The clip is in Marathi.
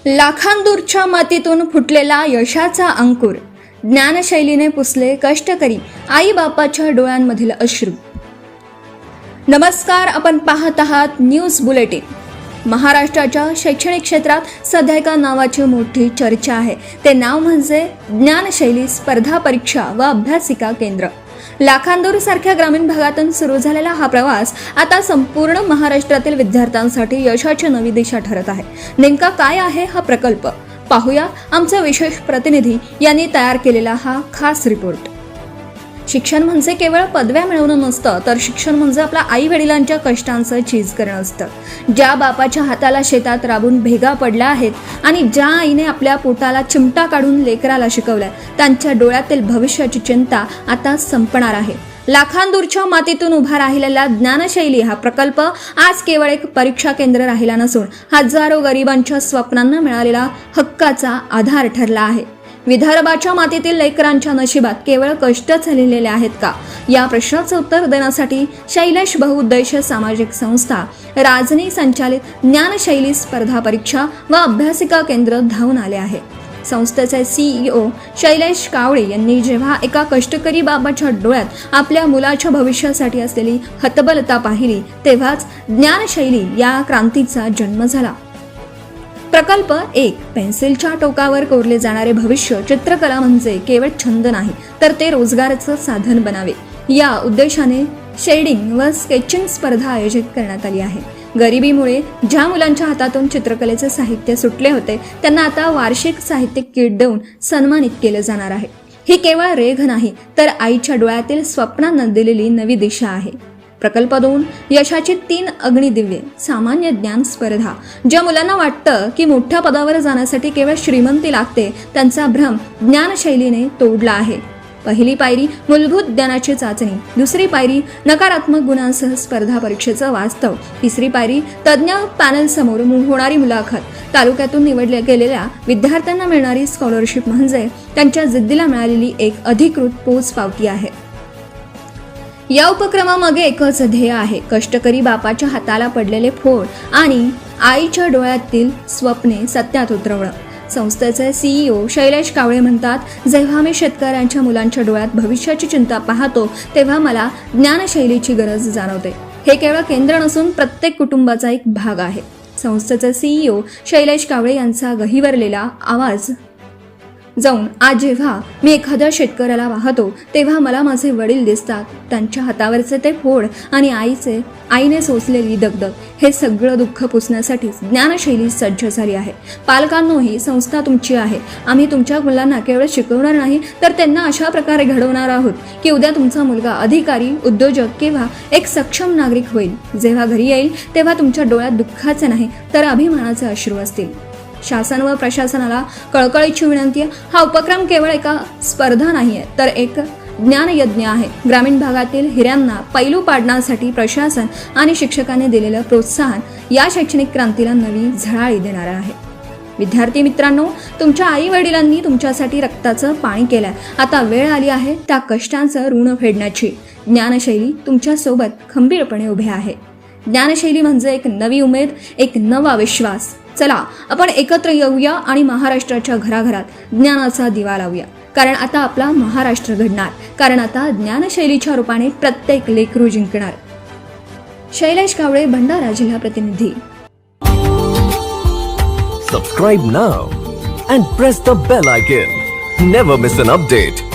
लाखांदूरच्या मातीतून फुटलेला यशाचा अंकुर, ज्ञानशैलीने पुसले कष्टकरी आई बापाच्या डोळ्यांमधील अश्रू. नमस्कार, आपण पाहत आहात न्यूज बुलेटिन. महाराष्ट्राच्या शैक्षणिक क्षेत्रात सध्या एका नावाची मोठी चर्चा आहे. ते नाव म्हणजे ज्ञानशैली स्पर्धा परीक्षा व अभ्यासिका केंद्र. लाखांदूर सारख्या ग्रामीण भागातून सुरू झालेला हा प्रवास आता संपूर्ण महाराष्ट्रातील विद्यार्थ्यांसाठी यशाची नवी दिशा ठरत आहे. नेमका काय आहे हा प्रकल्प, पाहूया आमचे विशेष प्रतिनिधी यांनी तयार केलेला हा खास रिपोर्ट. शिक्षण म्हणजे केवळ पदव्या मिळवणं नसतं, तर शिक्षण म्हणजे आपल्या आई वडिलांच्या कष्टांचं चीज करणं असतं. ज्या बापाच्या हाताला शेतात राबून भेगा पडल्या आहेत आणि ज्या आईने आपल्या पोटाला चिमटा काढून लेकराला शिकवलंय, त्यांच्या डोळ्यातील भविष्याची चिंता आता संपणार आहे. लाखांदूरच्या मातीतून उभा राहिलेला ज्ञानशैली हा प्रकल्प आज केवळ एक परीक्षा केंद्र राहिला नसून हजारो गरिबांच्या स्वप्नांना मिळालेला हक्काचा आधार ठरला आहे. विदर्भाच्या मातीतील लेकरांच्या नशिबात केवळ कष्टच लिहिलेले आहेत का, या प्रश्नाचं उत्तर देण्यासाठी शैलेश बहुउद्देशीय सामाजिक संस्था राजनी संचालित ज्ञानशैली स्पर्धा परीक्षा व अभ्यासिका केंद्र धावून आले आहे. संस्थेचे CEO शैलेश कावळे यांनी जेव्हा एका कष्टकरी बाबाच्या डोळ्यात आपल्या मुलाच्या भविष्यासाठी असलेली हतबलता पाहिली, तेव्हाच ज्ञानशैली या क्रांतीचा जन्म झाला. प्रकल्प 1. पेन्सिलच्या टोकावर कोरले जाणारे भविष्य. चित्रकला म्हणजे केवळ छंद नाही, तर ते रोजगाराचं साधन बनावे, या उद्देशाने शेडिंग व स्केचिंग स्पर्धा आयोजित करण्यात आली आहे. गरिबीमुळे ज्या मुलांच्या हातातून चित्रकलेचे साहित्य सुटले होते, त्यांना आता वार्षिक साहित्य किट देऊन सन्मानित केले जाणार आहे. ही केवळ रेघ नाही, तर आईच्या डोळ्यातील स्वप्नांना दिलेली नवी दिशा आहे. प्रकल्प 2. यशाची 3 अग्निदिव्ये. सामान्य ज्ञान स्पर्धा. ज्या मुलांना वाटतं की मोठ्या पदावर जाण्यासाठी केवळ श्रीमंती लागते, त्यांचा भ्रम ज्ञानशैलीने तोडला आहे. पहिली पायरी मूलभूत ज्ञानाची चाचणी. दुसरी पायरी नकारात्मक गुणांसह स्पर्धा परीक्षेचं वास्तव. तिसरी पायरी तज्ज्ञ पॅनल समोर होणारी मुलाखत. तालुक्यातून निवडल्या गेलेल्या विद्यार्थ्यांना मिळणारी स्कॉलरशिप म्हणजे त्यांच्या जिद्दीला मिळालेली एक अधिकृत पोचपावती आहे. या उपक्रमामागे एकच ध्येय आहे, कष्टकरी बापाच्या हाताला पडलेले फोड आणि आईच्या डोळ्यातील स्वप्ने सत्यात उतरवणं. संस्थेचे CEO शैलेश कावळे म्हणतात, जेव्हा मी शेतकऱ्यांच्या मुलांच्या डोळ्यात भविष्याची चिंता पाहतो, तेव्हा मला ज्ञानशैलीची गरज जाणवते. हे केवळ केंद्र नसून प्रत्येक कुटुंबाचा एक भाग आहे. संस्थेचे CEO शैलेश कावळे यांचा गहिवरलेला आवाज जाऊन आज जेव्हा मी एखाद्या शेतकऱ्याला पाहतो, तेव्हा मला माझे वडील दिसतात. त्यांच्या हातावरचे ते फोड आणि आईने सोसलेली दगदग, हे सगळं दुःख पुसण्यासाठी ज्ञानशैली सज्ज झाली आहे. पालकांनो, ही संस्था तुमची आहे. आम्ही तुमच्या मुलांना केवळ शिकवणार नाही, तर त्यांना अशा प्रकारे घडवणार आहोत की उद्या तुमचा मुलगा अधिकारी, उद्योजक किंवा एक सक्षम नागरिक होईल. जेव्हा घरी येईल, तेव्हा तुमच्या डोळ्यात दुःखाचे नाही, तर अभिमानाचे अश्रू असतील. शासन व प्रशासनाला कळकळीची विनंती आहे, हा उपक्रम केवळ एका स्पर्धा नाहीये, तर एक ज्ञानयज्ञ आहे. ग्रामीण भागातील हिऱ्यांना पैलू पाडण्यासाठी प्रशासन आणि शिक्षकांनी दिलेलं प्रोत्साहन या शैक्षणिक क्रांतीला नवी झळाळी देणार आहे. विद्यार्थी मित्रांनो, तुमच्या आई वडिलांनी तुमच्यासाठी रक्ताचं पाणी केलंय. आता वेळ आली आहे त्या कष्टांचं ऋण फेडण्याची. ज्ञानशैली तुमच्या सोबत खंबीरपणे उभे आहे. ज्ञानशैली म्हणजे एक नवी उमेद, एक नवा विश्वास. चला, आपण एकत्र येऊया आणि महाराष्ट्राच्या घराघरात ज्ञानाचा दिवा लावूया. कारण आता आपला महाराष्ट्र घडणार. कारण आता ज्ञानशैलीच्या रूपाने प्रत्येक लेकरू जिंकणार. शैलेश कावळे, भंडारा जिल्हा प्रतिनिधी. Subscribe now and press the bell icon. Never miss an update.